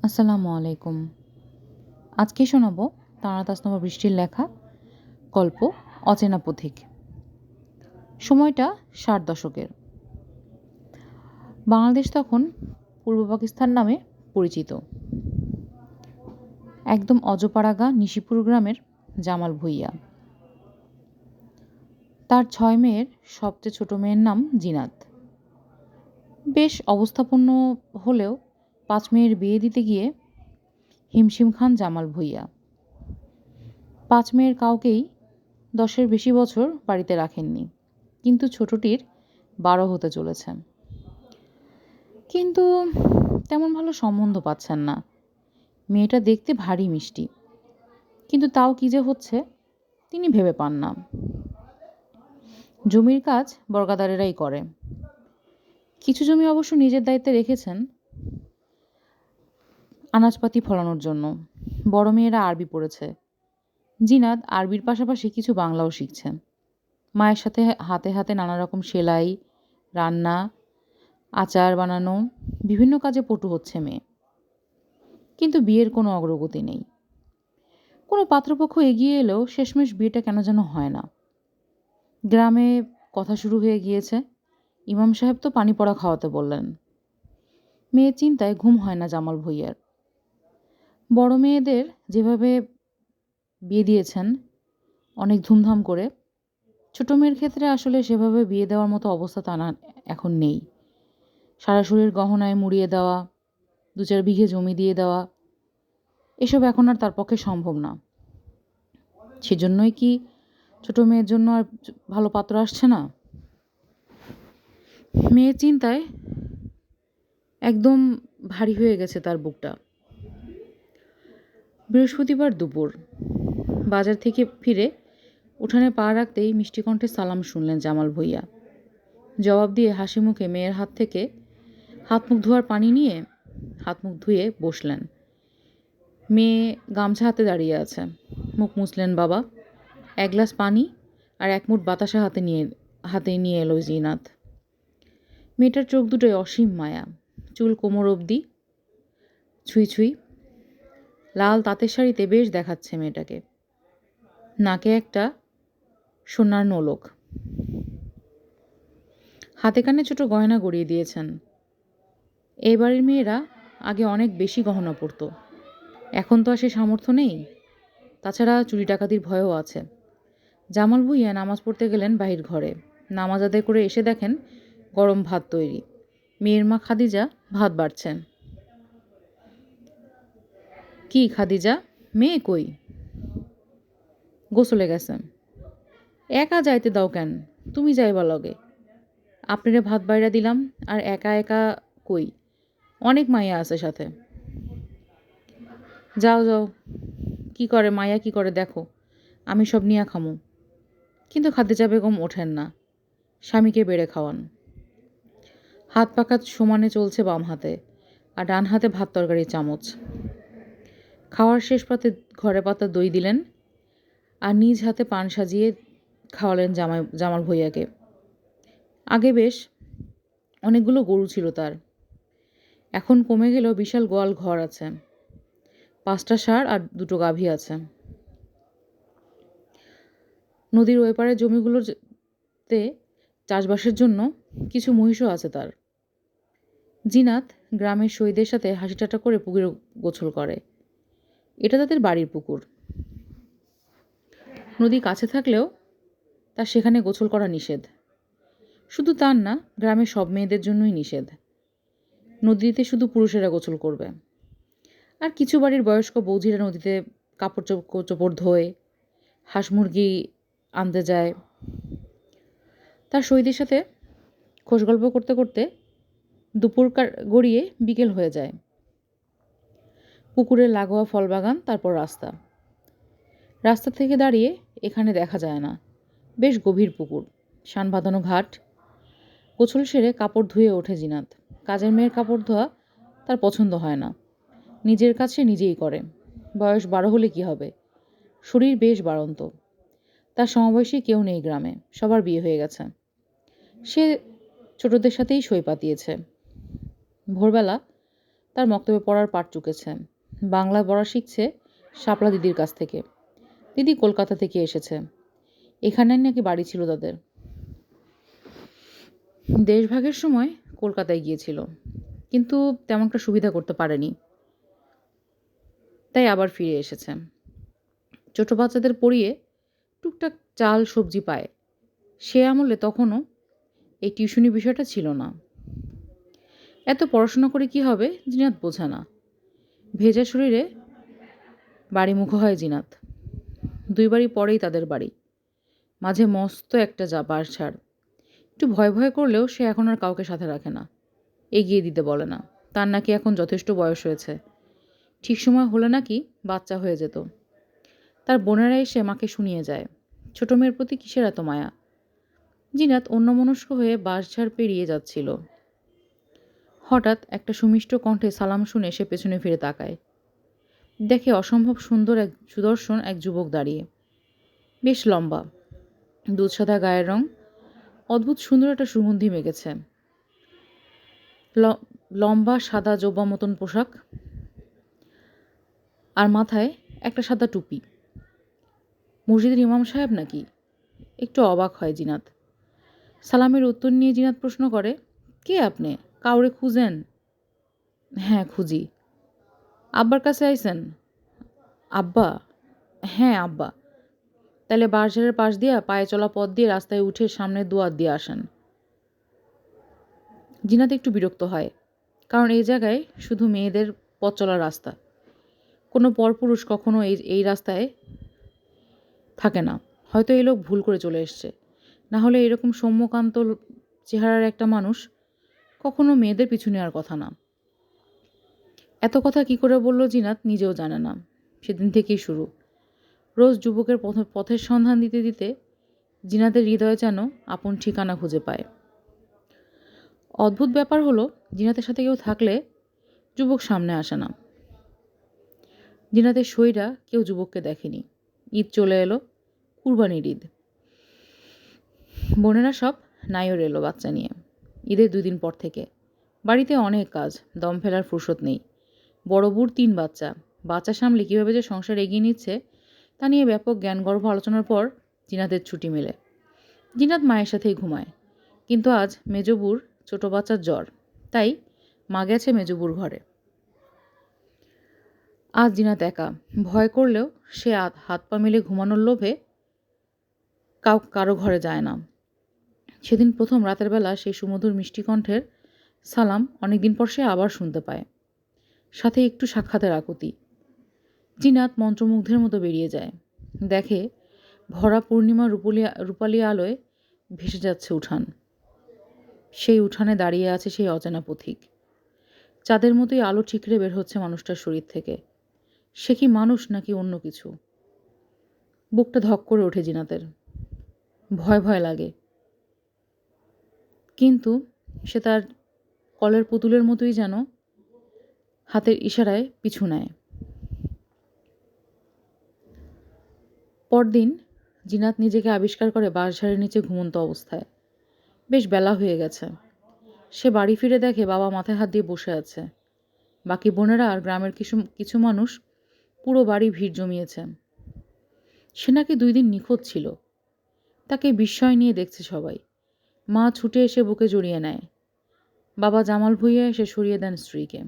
আসসালামু আলাইকুম। আজকে শোনাবো তারা তাসনমা বৃষ্টির লেখা গল্প অচেনা পথিক। সময়টা ৬০ দশকের। বাংলাদেশ তখন পূর্ব পাকিস্তান নামে পরিচিত। একদম অজপাড়াগা নিশিপুর গ্রামের জামাল ভূঁইয়া। তার ৬ মেয়ের সবচেয়ে ছোট মেয়ের নাম জিনাত। বেশ অবস্থাপন্ন হলেও ৫ মেয়ের বিয়ে দিতে গিয়ে হিমশিম খান জামাল ভূঁইয়া। ৫ মেয়ের কাউকেই ১০-এর বেশি বছর বাড়িতে রাখেননি, কিন্তু ছোটটির ১২ হতে চলেছে। কিন্তু তেমন ভালো সম্বন্ধ পাচ্ছেন না। মেয়েটা দেখতে ভারী মিষ্টি, কিন্তু তাও কী যে হচ্ছে তিনি ভেবে পান না। জমির কাজ বর্গাদারেরাই করে। কিছু জমি অবশ্য নিজের দায়িত্বে রেখেছেন আনাজপাতি ফলানোর জন্য। বড় মেয়েরা আরবি পড়েছে। জিনাত আরবির পাশাপাশি কিছু বাংলাও শিখছে। মায়ের সাথে হাতে হাতে নানা রকম সেলাই, রান্না, আচার বানানো, বিভিন্ন কাজে পটু হচ্ছে মেয়ে। কিন্তু বিয়ের কোনো অগ্রগতি নেই। কোনো পাত্রপক্ষ এগিয়ে এলেও শেষমেশ বিয়েটা কেন যেন হয় না। গ্রামে কথা শুরু হয়ে গিয়েছে, ইমাম সাহেব তো পানি পড়া খাওয়াতে বললেন। মেয়ের চিন্তায় ঘুম হয় না জামাল ভূঁইয়ার। বড় মেয়েদের যেভাবে বিয়ে দিয়েছেন অনেক ধুমধাম করে, ছোট মেয়ের ক্ষেত্রে আসলে সেভাবে বিয়ে দেওয়ার মতো অবস্থা তা না এখন নেই। সারা শরীর গহনায় মুড়িয়ে দেওয়া, ২-৪ বিঘে জমি দিয়ে দেওয়া, এসব এখন আর তার পক্ষে সম্ভব না। সেজন্যই কি ছোট মেয়ের জন্য আর ভালো পাত্র আসছে না? মেয়ের চিন্তায় একদম ভারী হয়ে গেছে তার বুকটা। বৃহস্পতিবার দুপুর বাজার থেকে ফিরে উঠানে পা রাখতেই মিষ্টি কণ্ঠে সালাম শুনলেন জামাল ভূঁইয়া। জবাব দিয়ে হাসি মুখে মেয়ের হাত থেকে হাত মুখ ধোয়ার পানি নিয়ে হাত মুখ ধুয়ে বসলেন। মেয়ে গামছা হাতে দাঁড়িয়ে আছে। মুখ মুছলেন বাবা। ১ গ্লাস পানি আর ১ মুঠ বাতাসা হাতে নিয়ে এলো জিনাত। মেয়েটার চোখ দুটোয় অসীম মায়া, চুল কোমর অবধি, ছুঁই ছুঁই। লাল তাঁতের শাড়িতে বেশ দেখাচ্ছে মেয়েটাকে। নাকে একটা সোনার নোলক। হাতে কানে ছোট গয়না গড়িয়ে দিয়েছেন। এই বাড়ির মেয়েরা আগে অনেক বেশি গহনা পরত। এখন তো আর সে সামর্থ্য নেই। তাছাড়া চুরি ডাকাতির ভয়ও আছে। জামাল ভূঁইয়া নামাজ পড়তে গেলেন বাহির ঘরে। নামাজ আদায় করে এসে দেখেন গরম ভাত তৈরি। মেয়ের মা খাদিজা ভাত বাড়ছেন। কি খাদিজা, মেয়ে কই? গোসলে গেছেন। একা যাইতে দাও কেন? তুমি যাইবা লগে। আপনারে ভাত বাইরা দিলাম, আর একা একা কই? অনেক মাইয়া আছে সাথে। যাও যাও, কি করে মাইয়া কি করে দেখো, আমি সব নিয়া খামু। কিন্তু খাদিজা বেগম ওঠেন না। স্বামীকে বেড়ে খাওয়ান। হাত পাকা সমানে চলছে বাম হাতে, আর ডান হাতে ভাত তরকারির চামচ। খাওয়ার শেষ পাতে ঘরে পাতা দই দিলেন, আর নিজ হাতে পান সাজিয়ে খাওয়ালেন জামাল ভূঁইয়াকে। আগে বেশ অনেকগুলো গরু ছিল তার। এখন কমে গেলেও বিশাল গোয়াল ঘর আছে। ৫টা ষাঁড় আর ২টো গাভী আছে। নদীর ওই পারের জমিগুলোতে চাষবাসের জন্য কিছু মহিষও আছে তার। জিনাত গ্রামের সইদের সাথে হাসি ঠাট্টা করে পুকুরে গোসল করে। এটা তাদের বাড়ির পুকুর। নদী কাছে থাকলেও তার সেখানে গোসল করা নিষেধ। শুধু তার না, গ্রামের সব মেয়েদের জন্যই নিষেধ। নদীতে শুধু পুরুষেরা গোসল করবে। আর কিছু বাড়ির বয়স্ক বৌঝিরা নদীতে কাপড় চোপড় ধোয়, হাঁস মুরগি আনতে যায়। তার সইদের সাথে খোশ গল্প করতে করতে দুপুর গড়িয়ে বিকেল হয়ে যায়। পুকুরের লাগোয়া ফল বাগান, তারপর রাস্তা। রাস্তা থেকে দাঁড়িয়ে এখানে দেখা যায় না। বেশ গভীর পুকুর, শান বাঁধানো ঘাট। গোসল সেরে কাপড় ধুয়ে ওঠে জিনাত। কাজের মেয়ের কাপড় ধোয়া তার পছন্দ হয় না। নিজের কাজ সে নিজেই করে। বয়স ১২ হলে কি হবে, শরীর বেশ বাড়ন্ত। তার সমবয়সী কেউ নেই গ্রামে, সবার বিয়ে হয়ে গেছে। সে ছোটদের সাথেই সই পাতিয়েছে। ভোরবেলা তার মক্তবে পড়ার পাট চুকেছে। বাংলা পড়া শিখছে শাপলা দিদির কাছ থেকে। দিদি কলকাতা থেকে এসেছে। এখানেই নাকি বাড়ি ছিল তাদের। দেশভাগের সময় কলকাতায় গিয়েছিল, কিন্তু তেমন একটা সুবিধা করতে পারেনি, তাই আবার ফিরে এসেছে। ছোট বাচ্চাদের পড়িয়ে টুকটাক চাল সবজি পায়। সে আমলে তখনও এই টিউশনি বিষয়টা ছিল না। এত পড়াশোনা করে কি হবে জিনাত বোঝে না। ভেজা শরীরে বাড়িমুখো হয় জিনাত। 2 বাড়ি পরেই তাদের বাড়ি। মাঝে মস্ত একটা বাঁশঝাড়। একটু ভয় ভয় করলেও সে এখন আর কাউকে সাথে রাখে না। এগিয়ে দিতে বলে না। তার নাকি এখন যথেষ্ট বয়স হয়েছে। ঠিক সময় হলে নাকি বাচ্চা হয়ে যেত। তার বোনেরা এসে মাকে শুনিয়ে যায়। ছোট মেয়ের প্রতি কিসের এত মায়া? জিনাত অন্যমনস্ক হয়ে বাঁশঝাড় পেরিয়ে যাচ্ছিল। হঠাৎ একটা সুমিষ্ট কণ্ঠে সালাম শুনে সে পেছনে ফিরে তাকায়। দেখে অসম্ভব সুদর্শন এক যুবক দাঁড়িয়ে। বেশ লম্বা, দুধসাদা গায়ের রং, অদ্ভুত সুন্দর একটা সুগন্ধি মেখেছে। লম্বা সাদা জোব্বা মতন পোশাক, আর মাথায় একটা সাদা টুপি। মসজিদের ইমাম সাহেব নাকি? একটু অবাক হয় জিনাত। সালামের উত্তর নিয়ে জিনাত প্রশ্ন করে, কে আপনি? কাউরে খুঁজেন? হ্যাঁ, খুঁজি। আব্বার কাছে আইছেন? আব্বা? হ্যাঁ, আব্বা। তাহলে বাঁশঝাড়ের পাশ দিয়া পায়ে চলা পথ দিয়ে রাস্তায় উঠে সামনের দুয়ার দিয়ে আসেন। জিনাত একটু বিরক্ত হয়, কারণ এই জায়গায় শুধু মেয়েদের পথ চলার রাস্তা। কোনো পরপুরুষ কখনো এই রাস্তায় থাকে না। হয়তো এই লোক ভুল করে চলে এসছে। না হলে এরকম সৌম্যকান্ত চেহারার একটা মানুষ কখনো মেয়েদের পিছু নেওয়ার কথা না। এত কথা কি করে বলল জিনাত নিজেও জানে না। সেদিন থেকেই শুরু। রোজ যুবকের পথের সন্ধান দিতে দিতে জিনাতের হৃদয়ে যেন আপন ঠিকানা খুঁজে পায়। অদ্ভুত ব্যাপার হলো, জিনাতের সাথে কেউ থাকলে যুবক সামনে আসে না। জিনাতের সইরা কেউ যুবককে দেখেনি। ঈদ চলে এলো, কুরবানির ঈদ। বোনেরা সব নাইর এলো বাচ্চা নিয়ে। ঈদের 2 দিন পর থেকে। বাড়িতে অনেক কাজ, দম ফেলার ফুরসত নেই। বড় বুড় 3 বাচ্চা। বাচ্চা সামলে কীভাবে যে সংসার এগিয়ে নিচ্ছে তা নিয়ে ব্যাপক জ্ঞানগর্ভ আলোচনার পর জিনাতের ছুটি মেলে। জিনাত মায়ের সাথেই ঘুমায়। কিন্তু আজ মেজবুর ছোট বাচ্চার জ্বর, তাই মা গেছে মেজবুর ঘরে। আজ জিনাত একা। ভয় করলেও সে হাত পা মেলে ঘুমানোর লোভে কারো ঘরে যায় না। সেদিন প্রথম রাতের বেলা সেই সুমধুর মিষ্টি কণ্ঠের সালাম অনেকদিন পর সে আবার শুনতে পায়, সাথে একটু সাক্ষাতের আকুতি। জিনাত মন্ত্রমুগ্ধের মতো বেরিয়ে যায়। দেখে ভরা পূর্ণিমা রূপালি আলোয় ভেসে যাচ্ছে উঠান। সেই উঠানে দাঁড়িয়ে আছে সেই অচেনা পথিক। চাঁদের মতোই আলো ঠিকরে বের হচ্ছে মানুষটার শরীর থেকে। সে কি মানুষ নাকি অন্য কিছু? বুকটা ধক করে ওঠে জিনাতের। ভয় ভয় লাগে, কিন্তু সে তার কলের পুতুলের মতোই যেন হাতের ইশারায় পিছু নেয়। পরদিন জিনাত নিজেকে আবিষ্কার করে বাঁশঝাড়ের নিচে ঘুমন্ত অবস্থায়। বেশ বেলা হয়ে গেছে। সে বাড়ি ফিরে দেখে বাবা মাথায় হাত দিয়ে বসে আছে। বাকি বোনেরা আর গ্রামের কিছু মানুষ পুরো বাড়ি ভিড় জমিয়েছে। সে নাকি 2 দিন নিখোঁজ ছিল। তাকে বিস্ময় নিয়ে দেখছে সবাই। মা ছুটে এসে বুকে জড়িয়ে নেয়। বাবা জামাল ভুঁইয়া এসে সরিয়ে দেন স্ত্রীকে।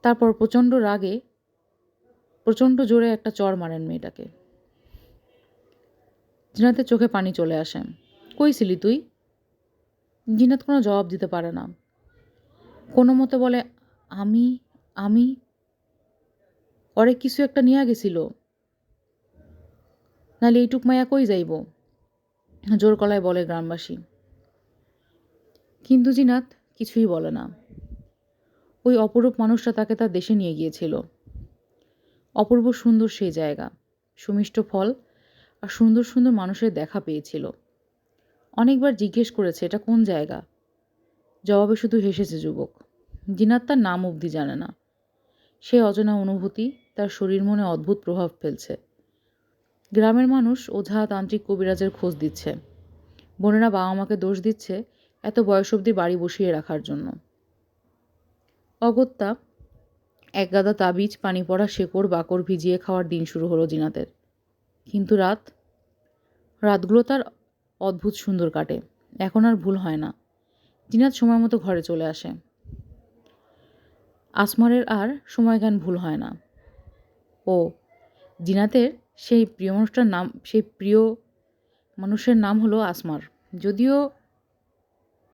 তারপর প্রচণ্ড জোরে একটা চড় মারেন মেয়েটাকে। জিনাতের চোখে পানি চলে আসে। কই ছিলি তুই? জিনাত কোনো জবাব দিতে পারে না। কোনো মতে বলে, আমি আমি ওরে কিছু একটা নিয়া গেছিল, নাহলে এইটুক মাইয়া কই যাইব? জোর গলায় বলে গ্রামবাসী। কিন্তু জিনাত কিছুই বলে না। ওই অপরূপ মানুষটা তাকে তার দেশে নিয়ে গিয়েছিল। অপূর্ব সুন্দর সেই জায়গা, সুমিষ্ট ফল আর সুন্দর সুন্দর মানুষের দেখা পেয়েছিল। অনেকবার জিজ্ঞেস করেছে এটা কোন জায়গা। জবাবে শুধু হেসেছে যুবক। জিনাত তার নাম অবধি জানে না। সে অজানা অনুভূতি তার শরীর মনে অদ্ভুত প্রভাব ফেলছে। গ্রামের মানুষ ওঝা তান্ত্রিক কবিরাজের খোঁজ দিচ্ছে। বোনেরা বাবা মাকে দোষ দিচ্ছে এত বয়স অবধি বাড়ি বসিয়ে রাখার জন্য। অগত্যা একগাদা তাবিজ, পানি পড়া শেকড় বাকড় ভিজিয়ে খাওয়ার দিন শুরু হলো জিনাতের। কিন্তু রাতগুলো তার অদ্ভুত সুন্দর কাটে। এখন আর ভুল হয় না। জিনাত সময় মতো ঘরে চলে আসে। আসমারের আর সময়জ্ঞান ভুল হয় না। ও জিনাতের সেই প্রিয় মানুষের নাম হলো আসমার। যদিও